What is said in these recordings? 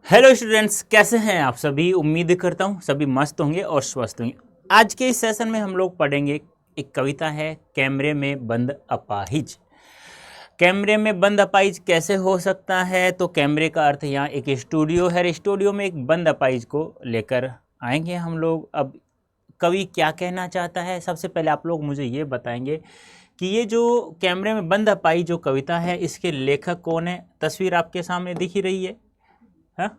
Hello students, कैसे हैं आप सभी। उम्मीद करता हूँ सभी मस्त होंगे और स्वस्थ होंगे। आज के इस सेशन में हम लोग पढ़ेंगे, एक कविता है, कैमरे में बंद अपाहिज। कैमरे में बंद अपाहिज कैसे हो सकता है? तो कैमरे का अर्थ यहाँ एक स्टूडियो है, स्टूडियो में एक बंद अपाहिज को लेकर आएंगे हम लोग। अब कवि क्या कहना चाहता है, सबसे पहले आप लोग मुझे ये बताएंगे कि ये जो कैमरे में बंद अपाहिज जो कविता है, इसके लेखक कौन है। तस्वीर आपके सामने दिख ही रही है, हाँ?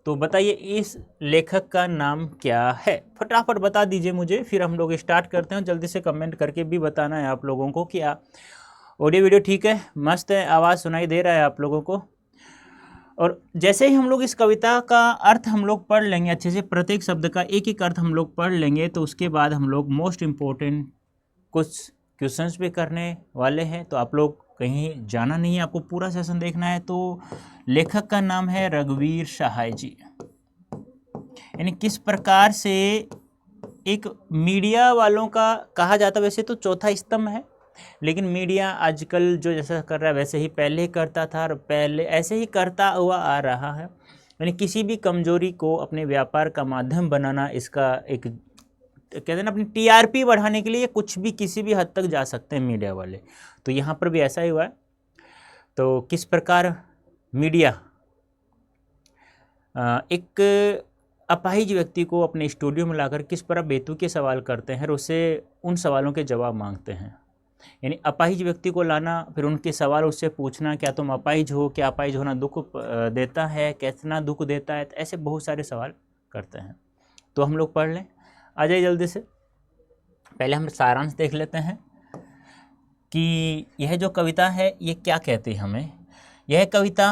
तो बताइए इस लेखक का नाम क्या है, फटाफट बता दीजिए मुझे, फिर हम लोग स्टार्ट करते हैं। जल्दी से कमेंट करके भी बताना है आप लोगों को कि ऑडियो वीडियो ठीक है, मस्त है, आवाज़ सुनाई दे रहा है आप लोगों को। और जैसे ही हम लोग इस कविता का अर्थ हम लोग पढ़ लेंगे अच्छे से, प्रत्येक शब्द का एक एक अर्थ हम लोग पढ़ लेंगे, तो उसके बाद हम लोग मोस्ट इम्पोर्टेंट कुछ क्वेश्चंस भी करने वाले हैं। तो आप लोग कहीं जाना नहीं है, आपको पूरा सेशन देखना है। तो लेखक का नाम है रघुवीर सहाय जी। यानी किस प्रकार से एक मीडिया वालों का कहा जाता, वैसे तो चौथा स्तंभ है, लेकिन मीडिया आजकल जो जैसा कर रहा है वैसे ही पहले ही करता था और पहले ऐसे ही करता हुआ आ रहा है। यानी किसी भी कमजोरी को अपने व्यापार का माध्यम बनाना, इसका एक कहते हैं ना, अपनी टीआरपी बढ़ाने के लिए कुछ भी किसी भी हद तक जा सकते हैं मीडिया वाले। तो यहाँ पर भी ऐसा ही हुआ है। तो किस प्रकार मीडिया एक अपाहिज व्यक्ति को अपने स्टूडियो में लाकर किस पर बेतुके सवाल करते हैं और उससे उन सवालों के जवाब मांगते हैं। यानी अपाहिज व्यक्ति को लाना, फिर उनके सवाल उससे पूछना, क्या तुम अपाहिज हो, क्या अपाहिज होना दुख देता है, कितना दुख देता है, तो ऐसे बहुत सारे सवाल करते हैं। तो हम लोग पढ़ लें, आ जाइए जल्दी से। पहले हम सारांश देख लेते हैं कि यह जो कविता है ये क्या कहती है हमें। यह कविता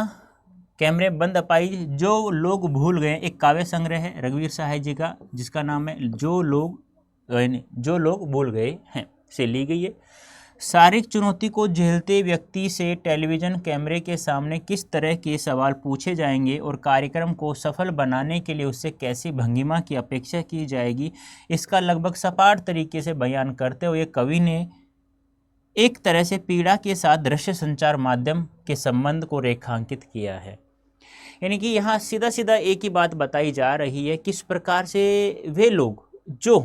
कैमरे बंद अपाहिज जो लोग भूल गए, एक काव्य संग्रह है रघुवीर सहाय जी का, जिसका नाम है जो लोग भूल गए हैं, से ली गई है। शारीरिक चुनौती को झेलते व्यक्ति से टेलीविज़न कैमरे के सामने किस तरह के सवाल पूछे जाएंगे और कार्यक्रम को सफल बनाने के लिए उससे कैसी भंगिमा की अपेक्षा की जाएगी, इसका लगभग सपाट तरीके से बयान करते हुए कवि ने एक तरह से पीड़ा के साथ दृश्य संचार माध्यम के संबंध को रेखांकित किया है। यानी कि यहाँ सीधा सीधा एक ही बात बताई जा रही है, किस प्रकार से वे लोग जो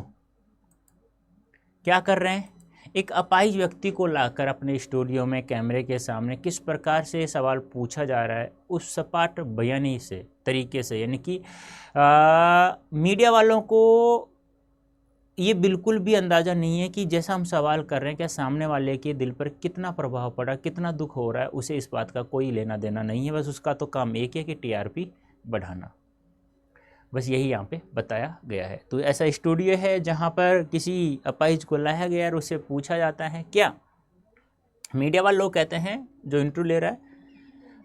क्या कर रहे हैं, एक अपाहिज व्यक्ति को लाकर अपने स्टूडियो में कैमरे के सामने किस प्रकार से सवाल पूछा जा रहा है, उस सपाट बयानी से तरीके से। यानी कि मीडिया वालों को ये बिल्कुल भी अंदाज़ा नहीं है कि जैसा हम सवाल कर रहे हैं क्या सामने वाले के दिल पर कितना प्रभाव पड़ा, कितना दुख हो रहा है, उसे इस बात का कोई लेना देना नहीं है। बस उसका तो काम एक है कि टीआरपी बढ़ाना, बस यही यहाँ पे बताया गया है। तो ऐसा स्टूडियो है जहाँ पर किसी अपाहिज को लाया गया और उससे पूछा जाता है क्या। मीडिया वाले लोग कहते हैं, जो इंटरव्यू ले रहा है,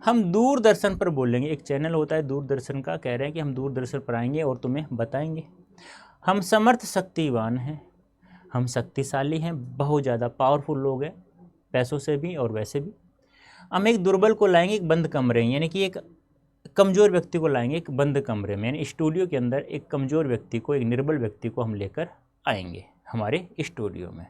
हम दूरदर्शन पर बोलेंगे, एक चैनल होता है दूरदर्शन का, कह रहे हैं कि हम दूरदर्शन पर आएंगे और तुम्हें बताएंगे। हम समर्थ शक्तिवान हैं, हम शक्तिशाली हैं, बहुत ज़्यादा पावरफुल लोग हैं, पैसों से भी और वैसे भी। हम एक दुर्बल को लाएंगे एक बंद कमरे में, यानी कि एक कमज़ोर व्यक्ति को लाएंगे एक बंद कमरे में, यानी स्टूडियो के अंदर एक कमज़ोर व्यक्ति को, एक निर्बल व्यक्ति को हम लेकर आएंगे हमारे स्टूडियो में।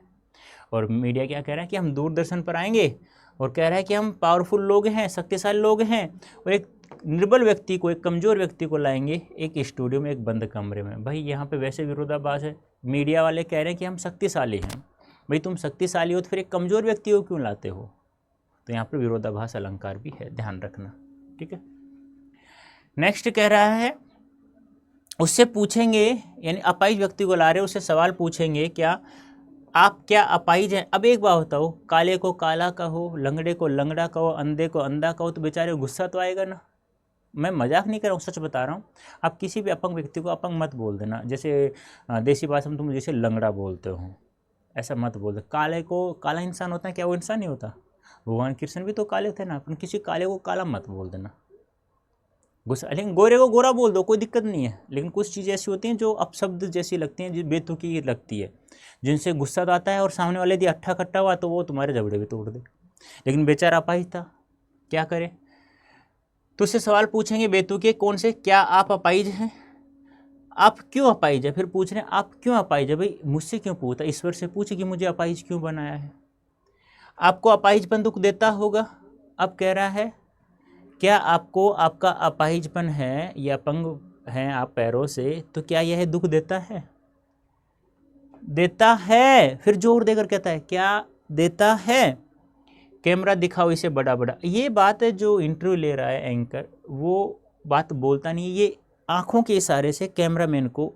और मीडिया क्या कह रहा है कि हम दूरदर्शन पर आएंगे और कह रहा है कि हम पावरफुल लोग हैं, शक्तिशाली लोग हैं, और एक निर्बल व्यक्ति को, एक कमज़ोर व्यक्ति को लाएंगे एक स्टूडियो में एक बंद कमरे में। भाई यहाँ पे वैसे विरोधाभास है। मीडिया वाले कह रहे हैं कि हम शक्तिशाली हैं, भाई तुम शक्तिशाली हो तो फिर एक कमज़ोर व्यक्ति को क्यों लाते हो। तो यहाँ पर विरोधाभास अलंकार भी है, ध्यान रखना, ठीक है। नेक्स्ट कह रहा है, उससे पूछेंगे, यानी अपाहिज व्यक्ति को ला रहे, उससे सवाल पूछेंगे, क्या आप क्या अपाहिज हैं। अब एक बात बताओ, काले को काला कहो, लंगड़े को लंगड़ा कहो, अंधे को अंधा कहो, तो बेचारे गुस्सा तो आएगा ना। मैं मजाक नहीं कर रहा हूँ, सच बता रहा हूँ। आप किसी भी अपंग व्यक्ति को अपंग मत बोल देना, जैसे देसी भाषा में तुम जैसे लंगड़ा बोलते हो, ऐसा मत बोल दे। काले को काला इंसान होता है, क्या वो इंसान नहीं होता? भगवान कृष्ण भी तो काले थे ना, अपन किसी काले को काला मत बोल देना, गुस्सा। लेकिन गोरे को गोरा बोल दो, कोई दिक्कत नहीं है। लेकिन कुछ चीज़ें ऐसी होती हैं जो अपशब्द जैसी लगती हैं, जो बेतुकी लगती है, जिनसे गुस्सा तो आता है, और सामने वाले यदि अट्ठा कट्टा हुआ तो वो तुम्हारे जबड़े भी तोड़ दे। लेकिन बेचारा अपाहिज था, क्या करे। तो उससे सवाल पूछेंगे बेतुके, कौन से, क्या आप अपाहिज हैं, आप क्यों अपाहिज है। फिर पूछ रहे हैं आप क्यों अपाहिज है। भाई मुझसे क्यों पूछता, ईश्वर से पूछे कि मुझे अपाहिज क्यों बनाया है। आपको अपाहिजपन दुख देता होगा। अब कह रहा है क्या आपको आपका अपाहिजपन है या अपंग हैं आप पैरों से, तो क्या यह दुख देता है? देता है। फिर जोर देकर कहता है क्या देता है? कैमरा दिखाओ इसे बड़ा बड़ा। ये बात है जो इंटरव्यू ले रहा है एंकर, वो बात बोलता नहीं, ये आंखों के इशारे से कैमरामैन को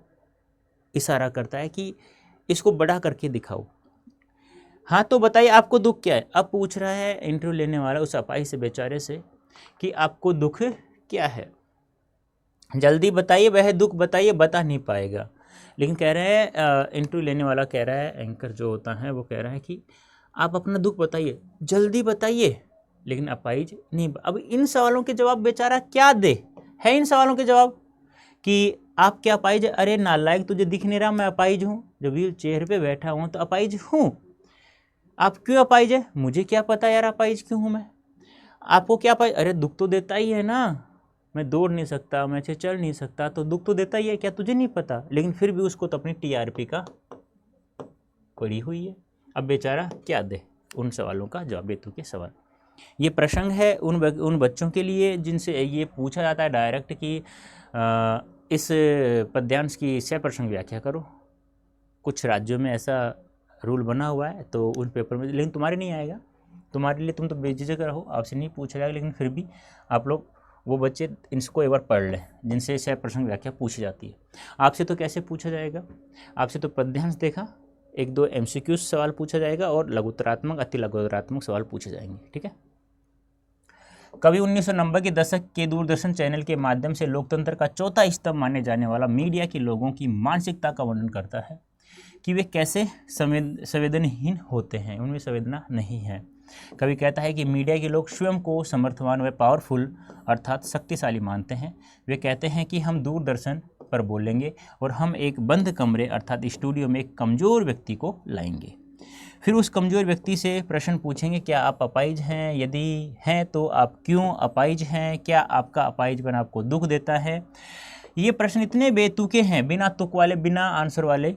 इशारा करता है कि इसको बड़ा करके दिखाओ। हाँ तो बताइए आपको दुख क्या है? अब पूछ रहा है इंटरव्यू लेने वाला उस अपाहिज से बेचारे से कि आपको दुख क्या है, जल्दी बताइए। वह दुख बताइए, बता नहीं पाएगा। लेकिन कह रहे हैं इंटरव्यू लेने वाला कह रहा है, एंकर जो होता है वो कह रहा है कि आप अपना दुख बताइए, जल्दी बताइए। लेकिन अपाहिज नहीं। अब इन सवालों के जवाब बेचारा क्या दे? है इन सवालों के जवाब कि आप क्या अपाहिज? अरे नालायक, तुझे दिख नहीं रहा मैं अपाहिज हूँ? जब व्हील चेयर पे बैठा हूँ तो अपाहिज हूँ। आप क्यों अपाहिज है? मुझे क्या पता यार अपाहिज क्यों हूँ मैं? आपको क्या अपाहिज? अरे दुख तो देता ही है ना, मैं दौड़ नहीं सकता, मैं चल नहीं सकता, तो दुख तो देता ही है, क्या तुझे नहीं पता? लेकिन फिर भी उसको तो अपनी टीआरपी का पड़ी हुई है। अब बेचारा क्या दे उन सवालों का जवाब? बेतुके सवाल। ये प्रसंग है उन बच्चों के लिए जिनसे ये पूछा जाता है डायरेक्ट कि इस पद्यांश की सह प्रसंग व्याख्या करो। कुछ राज्यों में ऐसा रूल बना हुआ है तो उन पेपर में, लेकिन तुम्हारे नहीं आएगा, तुम्हारे लिए तुम तो बेझिझक रहो, आपसे नहीं पूछा जाएगा। लेकिन फिर भी आप लोग वो बच्चे इसको एक बार पढ़ लें जिनसे सह प्रसंग व्याख्या पूछी जाती है। आपसे तो कैसे पूछा जाएगा? आपसे तो पद्यांश देखा, एक दो एमसीक्यू सवाल पूछा जाएगा और लघुतरात्मक अति लघुतरात्मक सवाल पूछे जाएंगे। ठीक है। कभी 1990 के दशक के दूरदर्शन चैनल के माध्यम से लोकतंत्र का चौथा स्तंभ माने जाने वाला मीडिया के लोगों की मानसिकता का वर्णन करता है कि वे कैसे संवेदनहीन होते हैं, उनमें संवेदना नहीं है। कभी कहता है कि मीडिया के लोग स्वयं को समर्थवान व पावरफुल अर्थात शक्तिशाली मानते हैं। वे कहते हैं कि हम दूरदर्शन पर बोलेंगे और हम एक बंद कमरे अर्थात स्टूडियो में एक कमज़ोर व्यक्ति को लाएंगे। फिर उस कमज़ोर व्यक्ति से प्रश्न पूछेंगे क्या आप अपाहिज हैं? यदि हैं तो आप क्यों अपाहिज हैं? क्या आपका अपाहिजपन आपको दुख देता है? ये प्रश्न इतने बेतुके हैं, बिना तुक वाले, बिना आंसर वाले,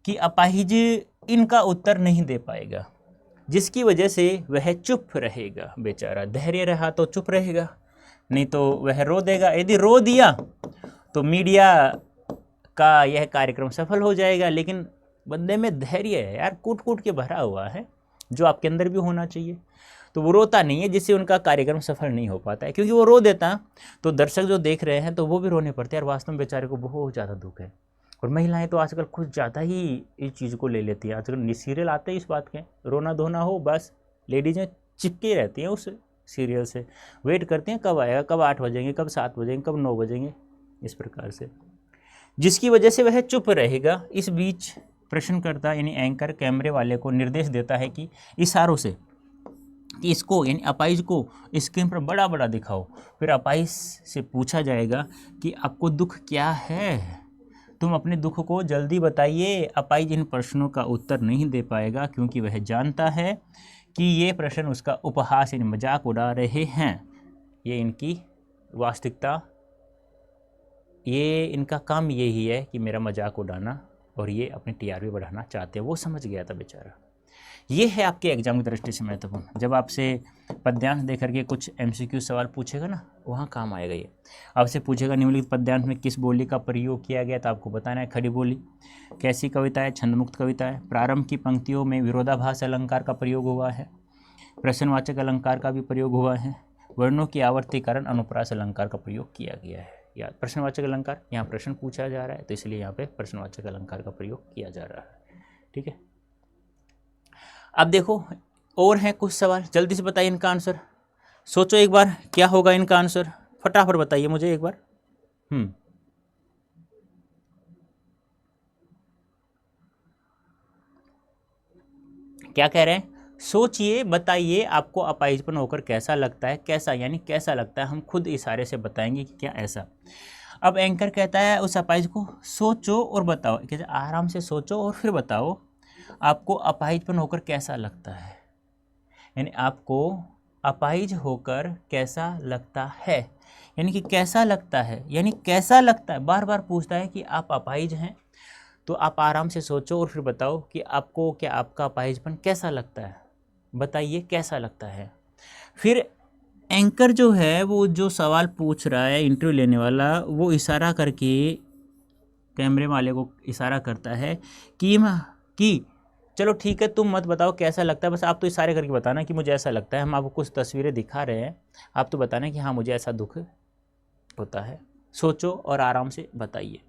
कि अपाहिज इनका उत्तर नहीं दे पाएगा, जिसकी वजह से वह चुप रहेगा। बेचारा धैर्य रहा तो चुप रहेगा, नहीं तो वह रो देगा। यदि रो दिया तो मीडिया का यह कार्यक्रम सफल हो जाएगा। लेकिन बंदे में धैर्य है यार, कूट कूट के भरा हुआ है, जो आपके अंदर भी होना चाहिए। तो वो रोता नहीं है, जिससे उनका कार्यक्रम सफल नहीं हो पाता है। क्योंकि वो रो देता तो दर्शक जो देख रहे हैं तो वो भी रोने पड़ते हैं, और वास्तव में बेचारे को बहुत ज़्यादा दुख है। और महिलाएं तो आजकल कुछ ज़्यादा ही इस चीज़ को ले लेती हैं। आजकल सीरियल आते हैं इस बात के, रोना धोना हो बस लेडीज़ें चिपके रहती हैं उस सीरियल से, वेट करती हैं कब आएगा, कब 8 बजेंगे, कब 7 बजेंगे, कब 9 बजेंगे, इस प्रकार से, जिसकी वजह से वह चुप रहेगा। इस बीच प्रश्नकर्ता यानी एंकर कैमरे वाले को निर्देश देता है कि इशारों से कि इसको यानी अपाहिज को स्क्रीन पर बड़ा बड़ा दिखाओ। फिर अपाहिज से पूछा जाएगा कि आपको दुख क्या है, तुम अपने दुख को जल्दी बताइए। अपाहिज इन प्रश्नों का उत्तर नहीं दे पाएगा क्योंकि वह जानता है कि ये प्रश्न उसका उपहास यानी मजाक उड़ा रहे हैं। ये इनकी वास्तविकता, ये इनका काम यही है कि मेरा मजाक उड़ाना, और ये अपनी टीआरपी बढ़ाना चाहते हैं। वो समझ गया था बेचारा। ये है आपके एग्जाम की दृष्टि से महत्वपूर्ण। जब आपसे पद्यांश दे करके कुछ एमसीक्यू सवाल पूछेगा ना, वहाँ काम आएगा। ये आपसे पूछेगा निम्नलिखित पद्यांश में किस बोली का प्रयोग किया गया, तो आपको बताना है खड़ी बोली। कैसी कविता है? छंदमुक्त कविता है। प्रारंभ की पंक्तियों में विरोधाभास अलंकार का प्रयोग हुआ है। प्रश्नवाचक अलंकार का भी प्रयोग हुआ है। वर्णों की आवर्ती कारण अनुप्रास अलंकार का प्रयोग किया गया है। या प्रश्नवाचक अलंकार, यहाँ प्रश्न पूछा जा रहा है तो इसलिए यहाँ पे प्रश्नवाचक अलंकार का प्रयोग किया जा रहा है। ठीक है। अब देखो और हैं कुछ सवाल, जल्दी से बताइए इनका आंसर। सोचो एक बार क्या होगा इनका आंसर, फटाफट बताइए मुझे एक बार। क्या कह रहे हैं? सोचिए, बताइए आपको अपाहिजपन होकर कैसा लगता है। कैसा यानी कैसा लगता है, हम खुद इशारे से बताएंगे कि क्या ऐसा। अब एंकर कहता है उस अपाहिज को सोचो और बताओ, कहते आराम से सोचो और फिर बताओ आपको अपाहिजपन होकर कैसा लगता है। यानी आपको अपाहिज होकर कैसा लगता है, यानी कि कैसा लगता है, यानी कैसा लगता है, बार बार पूछता है कि आप अपाहिज हैं। तो आप आराम से सोचो और फिर बताओ कि आपको क्या आपका अपाहिजपन कैसा लगता है, बताइए कैसा लगता है। फिर एंकर जो है वो जो सवाल पूछ रहा है इंटरव्यू लेने वाला, वो इशारा करके कैमरे वाले को इशारा करता है कि चलो ठीक है, तुम मत बताओ कैसा लगता है, बस आप तो इशारे करके बताना कि मुझे ऐसा लगता है, हम आपको कुछ तस्वीरें दिखा रहे हैं, आप तो बताना कि हाँ मुझे ऐसा दुख होता है, सोचो और आराम से बताइए,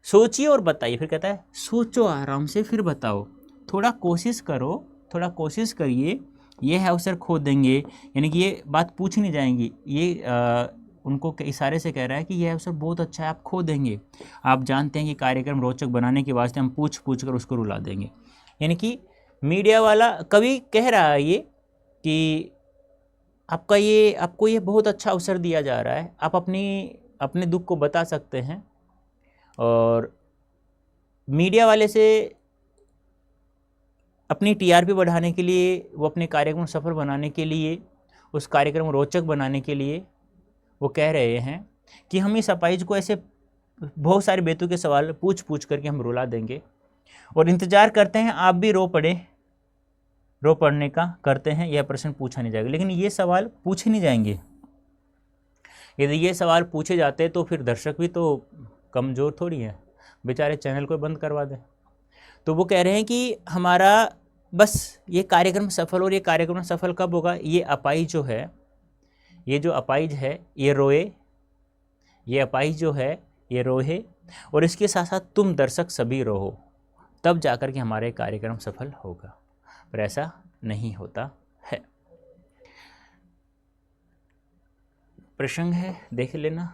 सोचिए और बताइए। फिर कहता है सोचो आराम से फिर बताओ, थोड़ा कोशिश करो, थोड़ा कोशिश करिए, ये है अवसर खो देंगे, यानी कि ये बात पूछ नहीं जाएंगी, ये उनको इशारे से कह रहा है कि यह अवसर बहुत अच्छा है, आप खो देंगे, आप जानते हैं कि कार्यक्रम रोचक बनाने के वास्ते हम पूछ पूछ कर उसको रुला देंगे। यानी कि मीडिया वाला कवि कह रहा है ये कि आपको ये बहुत अच्छा अवसर दिया जा रहा है, आप अपने दुख को बता सकते हैं, और मीडिया वाले से अपनी टीआरपी बढ़ाने के लिए, वो अपने कार्यक्रम सफल बनाने के लिए, उस कार्यक्रम रोचक बनाने के लिए वो कह रहे हैं कि हम इस अपाहिज को ऐसे बहुत सारे बेतुके सवाल पूछ पूछ करके हम रुला देंगे, और इंतजार करते हैं आप भी रो पड़ने का करते हैं, यह प्रश्न पूछा नहीं जाएगा। लेकिन ये सवाल पूछे नहीं जाएंगे, यदि ये सवाल पूछे जाते तो फिर दर्शक भी तो कमज़ोर थोड़ी है, बेचारे चैनल को बंद करवा दें। तो वो कह रहे हैं कि हमारा बस ये कार्यक्रम सफल, और ये कार्यक्रम सफल कब होगा, ये अपाहिज जो है, ये जो अपाहिज है ये रोए, ये अपाहिज जो है ये रोहे, और इसके साथ साथ तुम दर्शक सभी रोहो, तब जाकर के हमारे कार्यक्रम सफल होगा, पर ऐसा नहीं होता है। प्रसंग है, देख लेना।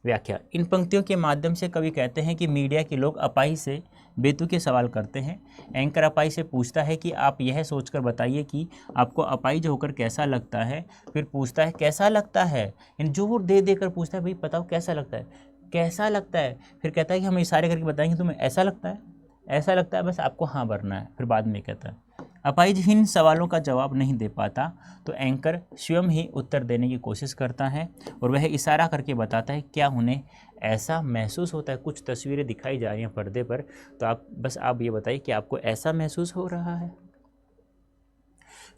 व्याख्या। इन पंक्तियों के माध्यम से कवि कहते हैं कि मीडिया के लोग अपाहिज से बेतुके सवाल करते हैं। एंकर अपाहिज से पूछता है कि आप यह सोचकर बताइए कि आपको अपाहिज होकर कैसा लगता है, फिर पूछता है कैसा लगता है, यानी जोर दे देकर पूछता है भाई बताओ कैसा लगता है, कैसा लगता है, फिर कहता है कि हम इशारे करके बताएंगे तुम्हें ऐसा लगता है, ऐसा लगता है, बस आपको हाँ भरना है। फिर बाद में कहता है अपाहिज इन सवालों का जवाब नहीं दे पाता तो एंकर स्वयं ही उत्तर देने की कोशिश करता है, और वह इशारा करके बताता है क्या उन्हें ऐसा महसूस होता है। कुछ तस्वीरें दिखाई जा रही हैं पर्दे पर, तो आप ये बताइए कि आपको ऐसा महसूस हो रहा है।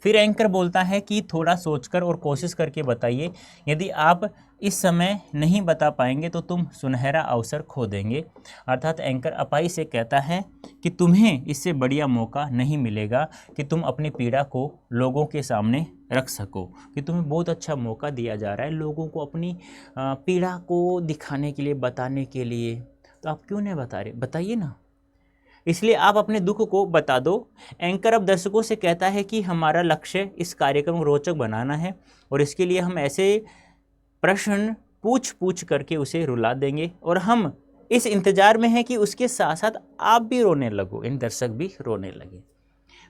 फिर एंकर बोलता है कि थोड़ा सोचकर और कोशिश करके बताइए, यदि आप इस समय नहीं बता पाएंगे तो तुम सुनहरा अवसर खो देंगे। अर्थात एंकर अपाहिज से कहता है कि तुम्हें इससे बढ़िया मौका नहीं मिलेगा कि तुम अपनी पीड़ा को लोगों के सामने रख सको, कि तुम्हें बहुत अच्छा मौका दिया जा रहा है लोगों को अपनी पीड़ा को दिखाने के लिए, बताने के लिए, तो आप क्यों नहीं बता रहे, बताइए ना, इसलिए आप अपने दुख को बता दो। एंकर अब दर्शकों से कहता है कि हमारा लक्ष्य इस कार्यक्रम को रोचक बनाना है, और इसके लिए हम ऐसे प्रश्न पूछ पूछ करके उसे रुला देंगे, और हम इस इंतजार में हैं कि उसके साथ साथ आप भी रोने लगो, इन दर्शक भी रोने लगे।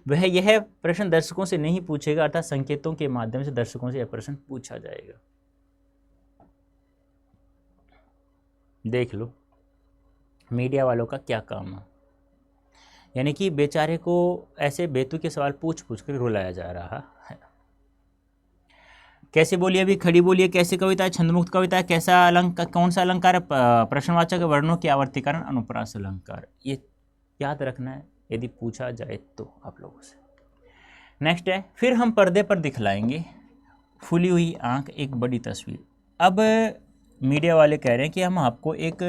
वह यह प्रश्न दर्शकों से नहीं पूछेगा, अर्थात संकेतों के माध्यम से दर्शकों से यह प्रश्न पूछा जाएगा। देख लो मीडिया वालों का क्या काम है, यानी कि बेचारे को ऐसे बेतुके सवाल पूछ पूछ कर रुलाया जा रहा है। कैसे बोलिए, अभी खड़ी बोलिए, कैसी कविता है, छंदमुक्त कविता है, कैसा अलंकार, कौन सा अलंकार है, प्रश्नवाचक वर्णों की आवर्तीकरण, अनुप्रास अलंकार, ये याद रखना है यदि पूछा जाए तो आप लोगों से। नेक्स्ट है, फिर हम पर्दे पर दिखलाएंगे फूली हुई आंख एक बड़ी तस्वीर। अब मीडिया वाले कह रहे हैं कि हम आपको एक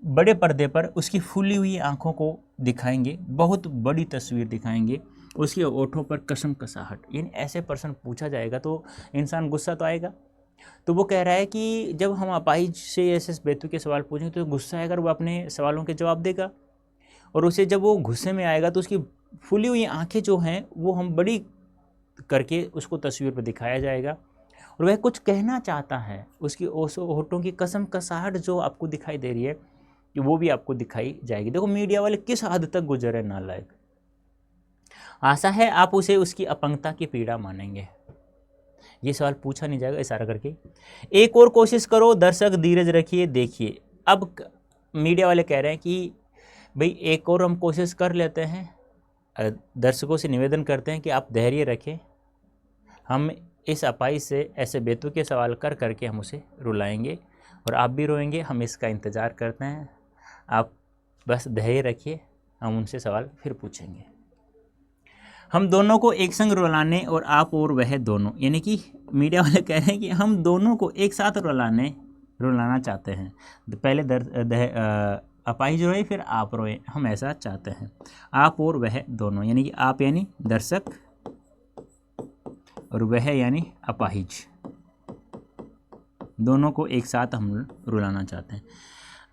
बड़े पर्दे पर उसकी फूली हुई आंखों को दिखाएंगे, बहुत बड़ी तस्वीर दिखाएंगे, उसके ओठों पर कसम कसाहट, यानी ऐसे प्रश्न पूछा जाएगा तो इंसान गुस्सा तो आएगा। तो वो कह रहा है कि जब हम अपाहिज से ऐसे बेतुके सवाल पूछेंगे तो गुस्सा आएगा, वो अपने सवालों के जवाब देगा, और उसे जब वो गुस्से में आएगा तो उसकी फूली हुई आंखें जो हैं वो हम बड़ी करके उसको तस्वीर पर दिखाया जाएगा, और वह कुछ कहना चाहता है, उसकी होठों की कसम कसाहट जो आपको दिखाई दे रही है कि वो भी आपको दिखाई जाएगी। देखो मीडिया वाले किस हद तक गुजर है नालायक। आशा है आप उसे उसकी अपंगता की पीड़ा मानेंगे। ये सवाल पूछा नहीं जाएगा, इशारा करके। एक और कोशिश करो, दर्शक धीरज रखिए, देखिए। अब मीडिया वाले कह रहे हैं कि भाई एक और हम कोशिश कर लेते हैं, दर्शकों से निवेदन करते हैं कि आप धैर्य रखें, हम इस अपाहिज से ऐसे बेतुके सवाल कर करके हम उसे रुलाएंगे, और आप भी रोएंगे, हम इसका इंतज़ार करते हैं, आप बस धैर्य रखिए, हम उनसे सवाल फिर पूछेंगे। हम दोनों को एक संग रुलाने और आप और वह दोनों, यानी कि मीडिया वाले कह रहे हैं कि हम दोनों को एक साथ रुलाना चाहते हैं। पहले अपाहिज रोए फिर आप रोए, हम ऐसा चाहते हैं। आप और वह दोनों, यानी कि आप यानी दर्शक और वह यानी अपाहिज, दोनों को एक साथ हम रुलाना चाहते हैं।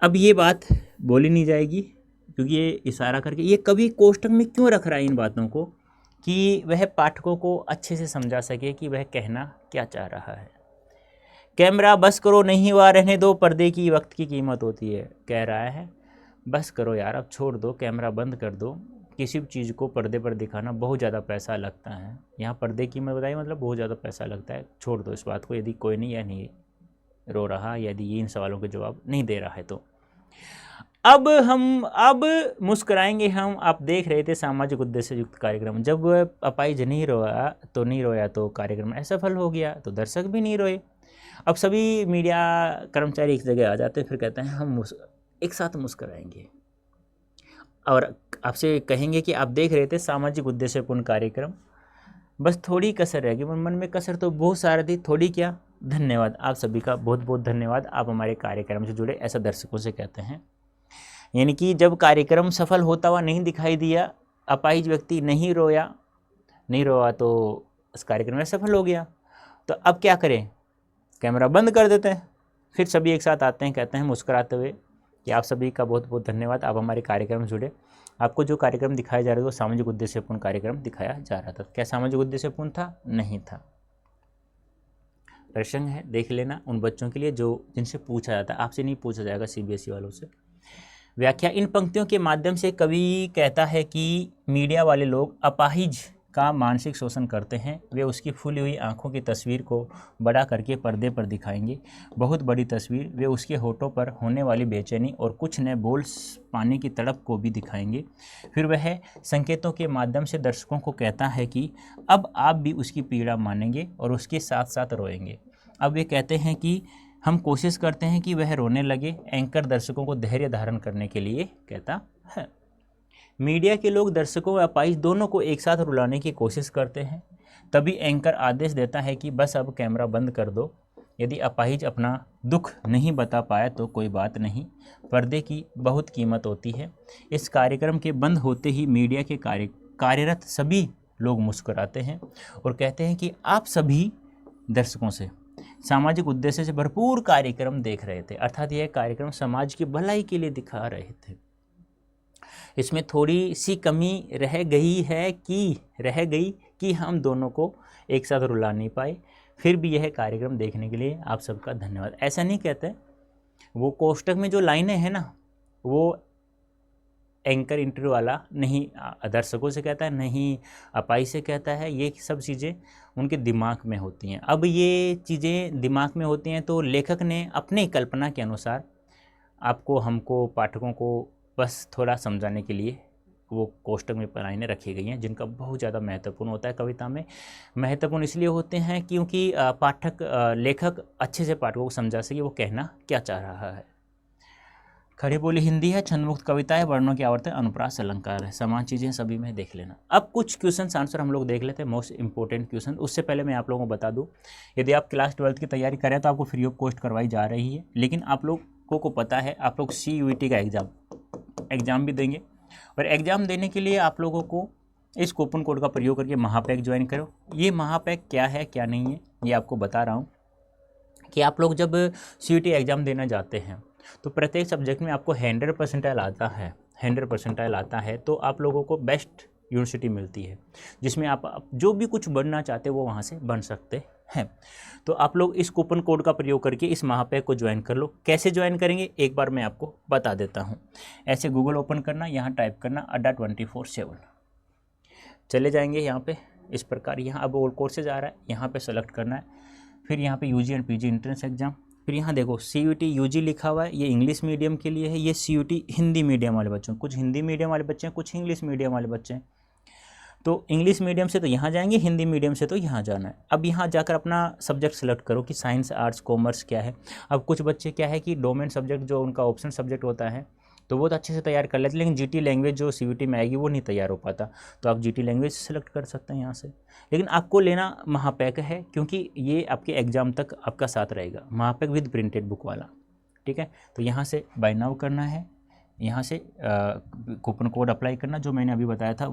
अब ये बात बोली नहीं जाएगी क्योंकि ये इशारा करके, ये कभी कोष्टक में क्यों रख रहा है इन बातों को, कि वह पाठकों को अच्छे से समझा सके कि वह कहना क्या चाह रहा है। कैमरा बस करो, नहीं हुआ रहने दो, पर्दे की वक्त की कीमत होती है। कह रहा है बस करो यार, अब छोड़ दो, कैमरा बंद कर दो। किसी भी चीज़ को पर्दे पर दिखाना बहुत ज़्यादा पैसा लगता है। यहाँ पर्दे की कीमत बताई, मतलब बहुत ज़्यादा पैसा लगता है। छोड़ दो इस बात को, यदि कोई नहीं या नहीं रो रहा, यदि ये इन सवालों के जवाब नहीं दे रहा है तो। अब मुस्कुराएंगे हम। आप देख रहे थे सामाजिक उद्देश्य युक्त कार्यक्रम। जब अपाहिज नहीं रोया तो कार्यक्रम असफल हो गया, तो दर्शक भी नहीं रोए। अब सभी मीडिया कर्मचारी एक जगह आ जाते हैं, फिर कहते हैं हम एक साथ मुस्कुराएंगे और आपसे कहेंगे कि आप देख रहे थे सामाजिक उद्देश्यपूर्ण कार्यक्रम, बस थोड़ी कसर रह गई। मन में कसर तो बहुत सारी थी, थोड़ी क्या। धन्यवाद आप सभी का, बहुत बहुत धन्यवाद, आप हमारे कार्यक्रम से जुड़े, ऐसा दर्शकों से कहते हैं। यानी कि जब कार्यक्रम सफल होता हुआ नहीं दिखाई दिया, अपाहिज व्यक्ति नहीं रोया तो इस कार्यक्रम में सफल हो गया। तो अब क्या करें, कैमरा बंद कर देते हैं। फिर सभी एक साथ आते हैं, कहते हैं मुस्कुराते हुए कि आप सभी का बहुत बहुत धन्यवाद, आप हमारे कार्यक्रम से जुड़े। आपको जो कार्यक्रम दिखाया जा रहा था वो सामाजिक उद्देश्यपूर्ण कार्यक्रम दिखाया जा रहा था। क्या सामाजिक उद्देश्यपूर्ण था? नहीं था। प्रसंग है, देख लेना उन बच्चों के लिए जिनसे पूछा जाता है, आपसे नहीं पूछा जाएगा सीबीएसई वालों से। व्याख्या, इन पंक्तियों के माध्यम से कवि कहता है कि मीडिया वाले लोग अपाहिज का मानसिक शोषण करते हैं। वे उसकी फूली हुई आंखों की तस्वीर को बड़ा करके पर्दे पर दिखाएंगे, बहुत बड़ी तस्वीर। वे उसके होठों पर होने वाली बेचैनी और कुछ न बोल पाने की तड़प को भी दिखाएंगे। फिर वह संकेतों के माध्यम से दर्शकों को कहता है कि अब आप भी उसकी पीड़ा मानेंगे और उसके साथ साथ रोएंगे। अब वे कहते हैं कि हम कोशिश करते हैं कि वह रोने लगे। एंकर दर्शकों को धैर्य धारण करने के लिए कहता है। मीडिया के लोग दर्शकों व अपाहिज दोनों को एक साथ रुलाने की कोशिश करते हैं। तभी एंकर आदेश देता है कि बस अब कैमरा बंद कर दो। यदि अपाहिज अपना दुख नहीं बता पाया तो कोई बात नहीं, पर्दे की बहुत कीमत होती है। इस कार्यक्रम के बंद होते ही मीडिया के कार्यरत सभी लोग मुस्कुराते हैं और कहते हैं कि आप सभी दर्शकों से सामाजिक उद्देश्य से भरपूर कार्यक्रम देख रहे थे, अर्थात यह कार्यक्रम समाज की भलाई के लिए दिखा रहे थे। इसमें थोड़ी सी कमी रह गई कि हम दोनों को एक साथ रुला नहीं पाए। फिर भी यह कार्यक्रम देखने के लिए आप सबका धन्यवाद। ऐसा नहीं कहते, वो कोष्टक में जो लाइनें हैं ना, वो एंकर इंटरव्यू वाला नहीं दर्शकों से कहता है, नहीं अपाहिज से कहता है। ये सब चीज़ें उनके दिमाग में होती हैं। अब ये चीज़ें दिमाग में होती हैं तो लेखक ने अपनी कल्पना के अनुसार आपको, हमको, पाठकों को बस थोड़ा समझाने के लिए वो कोष्टक में लाइनें रखी गई हैं, जिनका बहुत ज़्यादा महत्वपूर्ण होता है कविता में। महत्वपूर्ण इसलिए होते हैं क्योंकि लेखक अच्छे से पाठकों को समझा सके वो कहना क्या चाह रहा है। खड़ी बोली हिंदी है, छंदमुक्त कविता है, वर्णों की आवर्तन, अनुप्रास, अलंकार है, समान चीज़ें सभी में देख लेना। अब कुछ क्वेश्चन आंसर हम लोग देख लेते हैं, मोस्ट इंपॉर्टेंट क्वेश्चन। उससे पहले मैं आप लोगों को बता दूं, यदि आप क्लास 12th की तैयारी करें तो आपको फ्री ऑफ कॉस्ट करवाई जा रही है। लेकिन आप लोगों को पता है, आप लोग CUET का एग्ज़ाम भी देंगे और एग्ज़ाम देने के लिए आप लोगों को इस कूपन कोड का प्रयोग करके महापैक ज्वाइन करो। ये महापैक क्या है क्या नहीं है ये आपको बता रहा हूँ कि आप लोग जब CUET एग्ज़ाम देना जाते हैं तो प्रत्येक सब्जेक्ट में आपको 100% आता है। 100% आता है तो आप लोगों को बेस्ट यूनिवर्सिटी मिलती है, जिसमें आप जो भी कुछ बनना चाहते हो वो वहाँ से बन सकते हैं। तो आप लोग इस कूपन कोड का प्रयोग करके इस महापैक को ज्वाइन कर लो। कैसे ज्वाइन करेंगे एक बार मैं आपको बता देता हूँ। ऐसे गूगल ओपन करना, यहाँ टाइप करना अड्डा 24/7, चले जाएंगे यहाँ पे इस प्रकार। यहाँ अब ऑल कोर्सेज आ रहा है, यहाँ पे सेलेक्ट करना है। फिर यहाँ पे UG and PG entrance exam. फिर यहाँ देखो CUET UG लिखा हुआ है, ये इंग्लिश मीडियम के लिए है। ये CUET हिंदी मीडियम वाले बच्चों, कुछ हिंदी मीडियम वाले बच्चे हैं, कुछ इंग्लिश मीडियम वाले बच्चे हैं। तो इंग्लिश मीडियम से तो यहाँ जाएंगे, हिंदी मीडियम से तो यहाँ जाना है। अब यहाँ जाकर अपना सब्जेक्ट सेलेक्ट करो कि साइंस, आर्ट्स, कॉमर्स क्या है। अब कुछ बच्चे क्या है कि डोमेन सब्जेक्ट जो उनका ऑप्शन सब्जेक्ट होता है तो वो तो अच्छे से तैयार कर लेते, लेकिन जीटी लैंग्वेज जो सीवीटी में आएगी वो नहीं तैयार हो पाता, तो आप जीटी लैंग्वेज सेलेक्ट कर सकते हैं यहाँ से। लेकिन आपको लेना महापैक है, क्योंकि ये आपके एग्ज़ाम तक आपका साथ रहेगा, महापैक विद प्रिंटेड बुक वाला, ठीक है। तो यहाँ से बाय नाउ करना है, यहाँ से कूपन कोड अप्लाई करना जो मैंने अभी बताया था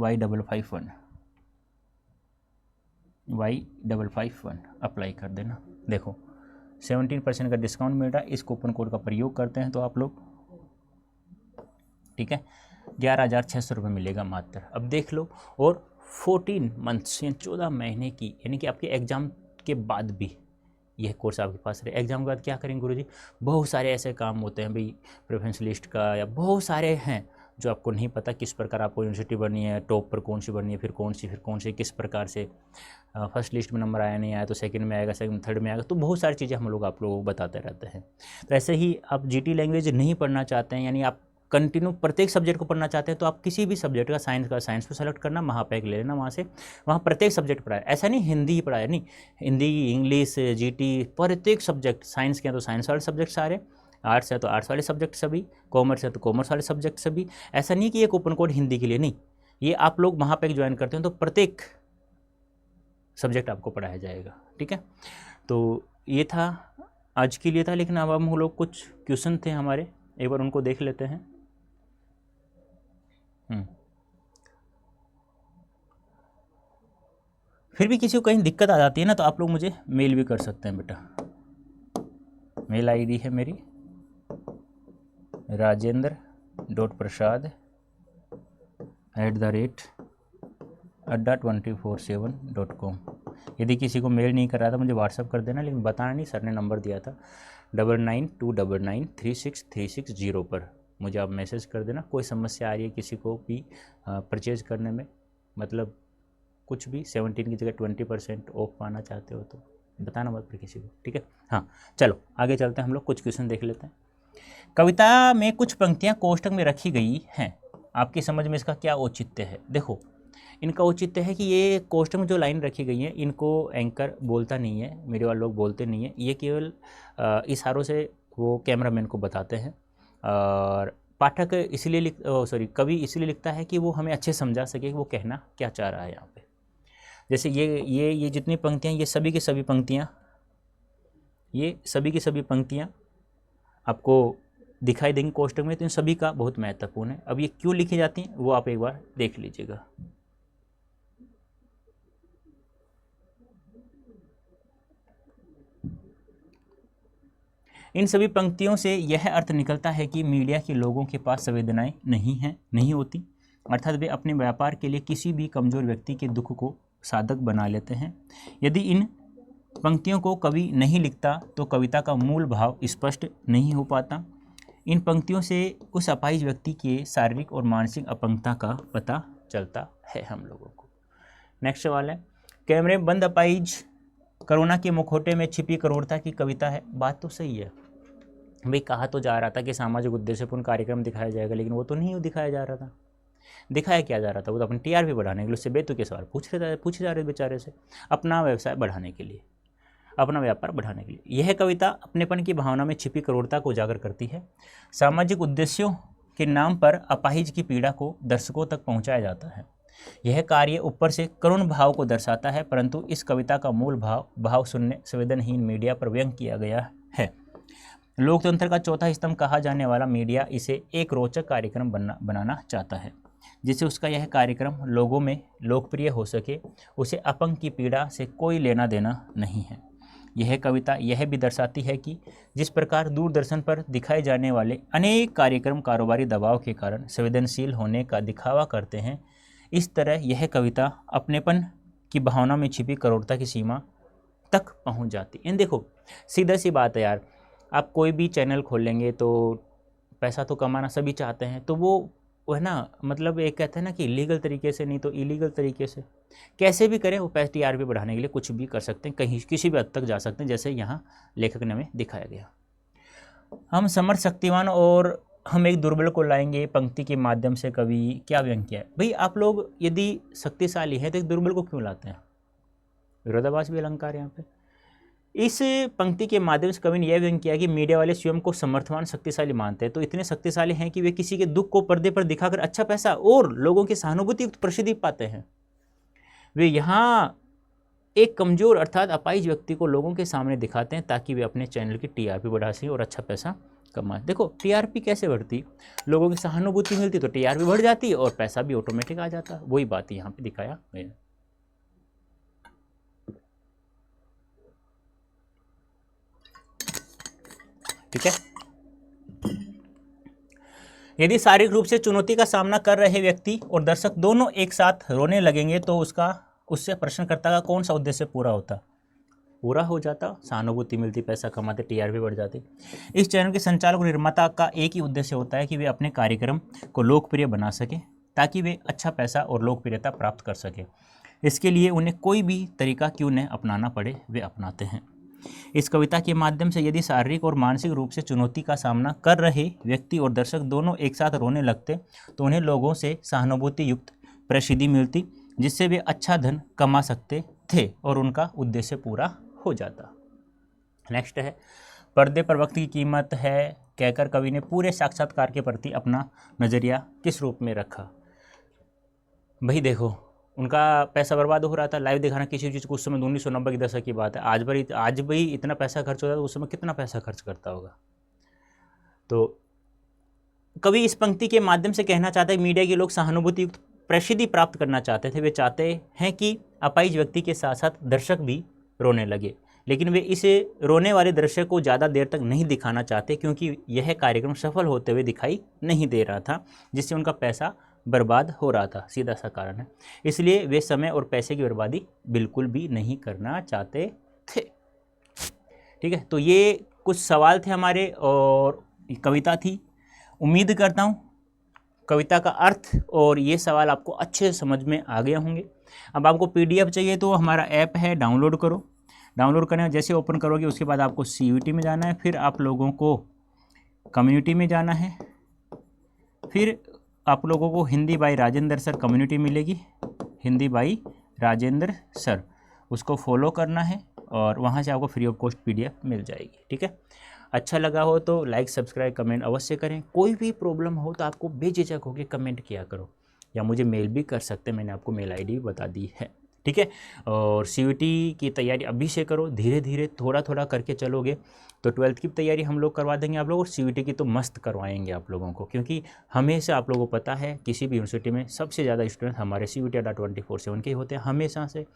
Y551 अप्लाई कर देना। देखो 17% का डिस्काउंट मिल रहा है, इस कूपन कोड का प्रयोग करते हैं तो आप लोग, ठीक है, 11,600 रुपये मिलेगा मात्र। अब देख लो, और 14 मंथ्स या 14 महीने की, यानी कि आपके एग्ज़ाम के बाद भी यह कोर्स आपके पास रहे। एग्ज़ाम के बाद क्या करेंगे गुरुजी, बहुत सारे ऐसे काम होते हैं भाई, प्रेफरेंस लिस्ट का, या बहुत सारे हैं जो आपको नहीं पता किस प्रकार आपको यूनिवर्सिटी बननी है, टॉप पर कौन सी बननी है, फिर कौन सी किस प्रकार से, फर्स्ट लिस्ट में नंबर आया नहीं आया तो सेकंड में आएगा, सेकंड थर्ड में आएगा, तो बहुत सारी चीज़ें हम लोग आप लोगों को बताते रहते हैं। तो ऐसे ही आप जीटी लैंग्वेज नहीं पढ़ना चाहते हैं, यानी आप कंटिन्यू प्रत्येक सब्जेक्ट को पढ़ना चाहते हैं, तो आप किसी भी सब्जेक्ट का साइंस को सेलेक्ट करना, महापैक ले लेना वहाँ से, वहाँ प्रत्येक सब्जेक्ट पढ़ाया, ऐसा नहीं हिंदी ही पढ़ाया, नहीं, हिंदी, इंग्लिश, जीटी, प्रत्येक सब्जेक्ट, साइंस के हैं तो साइंस वाले सब्जेक्ट सारे, आर्ट्स है तो आर्ट्स वाले सब्जेक्ट सभी, कॉमर्स है तो कॉमर्स वाले सब्जेक्ट सभी। ऐसा नहीं कि ये कूपन कोड हिंदी के लिए, नहीं, ये आप लोग महापैक ज्वाइन करते हैं तो प्रत्येक सब्जेक्ट आपको पढ़ाया जाएगा, ठीक है। तो ये था आज के लिए था, लेकिन अब हम लोग कुछ क्वेश्चन थे हमारे, एक बार उनको देख लेते हैं। फिर भी किसी को कहीं दिक्कत आ जाती है ना, तो आप लोग मुझे मेल भी कर सकते हैं बेटा। मेल आईडी है मेरी rajendra.prasad@247.com। यदि किसी को मेल नहीं कर रहा था मुझे व्हाट्सअप कर देना, लेकिन बताना नहीं, सर ने नंबर दिया था 9929936360 पर, मुझे आप मैसेज कर देना। कोई समस्या आ रही है किसी को भी परचेज करने में, मतलब कुछ भी 17 की जगह 20% ऑफ पाना चाहते हो तो बताना मत फिर किसी को, ठीक है। हाँ चलो आगे चलते हैं, हम लोग कुछ क्वेश्चन देख लेते हैं। कविता में कुछ पंक्तियाँ कोष्टक में रखी गई हैं, आपकी समझ में इसका क्या औचित्य है। देखो इनका औचित्य है कि ये कोष्टक में जो लाइन रखी गई है इनको एंकर बोलता नहीं है, मेरे वाले लोग बोलते नहीं है, ये केवल इशारों से वो कैमरामैन को बताते हैं, और पाठक इसलिए कवि इसलिए लिखता है कि वो हमें अच्छे समझा सके कि वो कहना क्या चाह रहा है यहाँ पे। जैसे ये जितनी पंक्तियाँ, ये सभी की सभी पंक्तियाँ आपको दिखाई देंगी कोष्टक में, तो इन सभी का बहुत महत्वपूर्ण है। अब ये क्यों लिखी जाती हैं वो आप एक बार देख लीजिएगा। इन सभी पंक्तियों से यह अर्थ निकलता है कि मीडिया के लोगों के पास संवेदनाएं नहीं होती, अर्थात वे अपने व्यापार के लिए किसी भी कमज़ोर व्यक्ति के दुख को साधक बना लेते हैं। यदि इन पंक्तियों को कवि नहीं लिखता तो कविता का मूल भाव स्पष्ट नहीं हो पाता। इन पंक्तियों से उस अपाहिज व्यक्ति के शारीरिक और मानसिक अपंगता का पता चलता है हम लोगों को। नेक्स्ट सवाल है, कैमरे बंद अपाहिज कोरोना के मुखौटे में छिपी करोड़ता की कविता है। बात तो सही है भाई, कहा तो जा रहा था कि सामाजिक उद्देश्यपूर्ण कार्यक्रम दिखाया जाएगा, लेकिन वो तो नहीं दिखाया जा रहा था। दिखाया क्या जा रहा था, वो तो अपनी टीआरपी बढ़ाने के लिए उससे बेतुके सवाल पूछे जा रहे बेचारे से, अपना व्यवसाय बढ़ाने के लिए, अपना व्यापार बढ़ाने के लिए। यह कविता अपनेपन की भावना में छिपी करोड़ता को उजागर करती है। सामाजिक उद्देश्यों के नाम पर अपाहिज की पीड़ा को दर्शकों तक पहुंचाया जाता है। यह कार्य ऊपर से करुण भाव को दर्शाता है, परंतु इस कविता का मूल भाव शून्य संवेदनहीन मीडिया पर व्यंग किया गया है। लोकतंत्र का चौथा स्तंभ कहा जाने वाला मीडिया इसे एक रोचक कार्यक्रम बनाना चाहता है, जिससे उसका यह कार्यक्रम लोगों में लोकप्रिय हो सके। उसे अपंग की पीड़ा से कोई लेना देना नहीं है। यह कविता यह भी दर्शाती है कि जिस प्रकार दूरदर्शन पर दिखाए जाने वाले अनेक कार्यक्रम कारोबारी दबाव के कारण संवेदनशील होने का दिखावा करते हैं, इस तरह यह कविता अपनेपन की भावना में छिपी करोड़ता की सीमा तक पहुंच जाती है। देखो सीधा सी बात है यार, आप कोई भी चैनल खोलेंगे तो पैसा तो कमाना सभी चाहते हैं, तो वो है ना, मतलब एक कहते हैं ना कि लीगल तरीके से नहीं तो इलीगल तरीके से कैसे भी करें वो पैसे टीआरपी बढ़ाने के लिए कुछ भी कर सकते हैं, कहीं किसी भी हद तक जा सकते हैं, जैसे यहाँ लेखक ने हमें दिखाया गया। हम समर्थ शक्तिवान और हम एक दुर्बल को लाएंगे पंक्ति के माध्यम से कवि क्या व्यंग किया है। भाई आप लोग यदि शक्तिशाली हैं तो एक दुर्बल को क्यों लाते हैं, विरोधाभास भी अलंकार यहाँ पे। इस पंक्ति के माध्यम से कवि ने यह व्यंग किया कि मीडिया वाले स्वयं को समर्थवान शक्तिशाली मानते हैं, तो इतने शक्तिशाली हैं कि वे किसी के दुख को पर्दे पर दिखाकर अच्छा पैसा और लोगों की सहानुभूति युक्त प्रसिद्धि पाते हैं। वे यहाँ एक कमजोर अर्थात अपाहिज व्यक्ति को लोगों के सामने दिखाते हैं ताकि वे अपने चैनल की टीआरपी बढ़ा सकें और अच्छा पैसा कमाएं। देखो टीआरपी कैसे बढ़ती, लोगों की सहानुभूति मिलती तो टीआरपी बढ़ जाती और पैसा भी ऑटोमेटिक आ जाता। वही बात यहाँ पे दिखाया गया। ठीक है, यदि शारीरिक रूप से चुनौती का सामना कर रहे व्यक्ति और दर्शक दोनों एक साथ रोने लगेंगे तो उससे प्रश्नकर्ता का कौन सा उद्देश्य पूरा हो जाता, सहानुभूति मिलती, पैसा कमाते, टीआरपी बढ़ जाती। इस चैनल के संचालक और निर्माता का एक ही उद्देश्य होता है कि वे अपने कार्यक्रम को लोकप्रिय बना सके ताकि वे अच्छा पैसा और लोकप्रियता प्राप्त कर सके। इसके लिए उन्हें कोई भी तरीका क्यों न अपनाना पड़े, वे अपनाते हैं। इस कविता के माध्यम से यदि शारीरिक और मानसिक रूप से चुनौती का सामना कर रहे व्यक्ति और दर्शक दोनों एक साथ रोने लगते तो उन्हें लोगों से सहानुभूति युक्त प्रसिद्धि मिलती जिससे वे अच्छा धन कमा सकते थे और उनका उद्देश्य पूरा हो जाता। नेक्स्ट है, पर्दे पर वक्त की कीमत है कहकर कवि ने पूरे साक्षात्कार के प्रति अपना नज़रिया किस रूप में रखा। भाई देखो, उनका पैसा बर्बाद हो रहा था, लाइव दिखाना किसी चीज़ को। उस समय 1990 के दशक की बात है। आज भी इतना पैसा खर्च होता है तो उस समय कितना पैसा खर्च करता होगा। तो कवि इस पंक्ति के माध्यम से कहना चाहता है मीडिया के लोग सहानुभूति युक्त प्रसिद्धि प्राप्त करना चाहते थे। वे चाहते हैं कि अपाहिज व्यक्ति के साथ साथ दर्शक भी रोने लगे, लेकिन वे इसे रोने वाले दर्शक को ज़्यादा देर तक नहीं दिखाना चाहते क्योंकि यह कार्यक्रम सफल होते हुए दिखाई नहीं दे रहा था, जिससे उनका पैसा बर्बाद हो रहा था। सीधा सा कारण है, इसलिए वे समय और पैसे की बर्बादी बिल्कुल भी नहीं करना चाहते थे। ठीक है, तो ये कुछ सवाल थे हमारे और कविता थी। उम्मीद करता हूँ कविता का अर्थ और ये सवाल आपको अच्छे से समझ में आ गए होंगे। अब आपको पीडीएफ चाहिए तो हमारा ऐप है, डाउनलोड करो। डाउनलोड करने जैसे ओपन करोगे उसके बाद आपको सीयूईटी में जाना है, फिर आप लोगों को कम्युनिटी में जाना है, फिर आप लोगों को Hindi by Rajendra sir community मिलेगी, हिंदी बाई राजेंद्र सर, उसको फॉलो करना है और वहाँ से आपको फ्री ऑफ कॉस्ट पीडीएफ मिल जाएगी। ठीक है, अच्छा लगा हो तो लाइक सब्सक्राइब कमेंट अवश्य करें। कोई भी प्रॉब्लम हो तो आपको बेझिझक होकर कमेंट किया करो या मुझे मेल भी कर सकते हैं, मैंने आपको मेल आईडी भी बता दी है। ठीक है, और सीयूईटी की तैयारी अभी से करो, धीरे धीरे थोड़ा थोड़ा करके चलोगे तो 12th की तैयारी हम लोग करवा देंगे आप लोग, और सीयूईटी की तो मस्त करवाएंगे आप लोगों को, क्योंकि हमेशा आप लोगों को पता है किसी भी यूनिवर्सिटी में सबसे ज़्यादा स्टूडेंट हमारे सीयूईटी अड्डा 24/7 के होते हैं हमेशा से,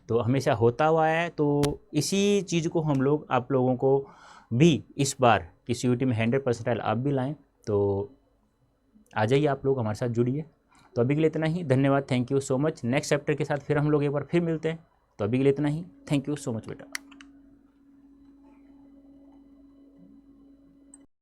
तो हमेशा होता हुआ है। तो इसी चीज़ को हम लोग आप लोगों को भी इस बार कि सीयूईटी में 100% आप भी लाएँ, तो आ जाइए आप लोग हमारे साथ जुड़िए। तो अभी के लिए इतना ही, धन्यवाद, thank you so much. Next chapter के साथ फिर हम लोग एक बार फिर मिलते हैं। तो अभी के लिए इतना ही, थैंक यू सो मच बेटा।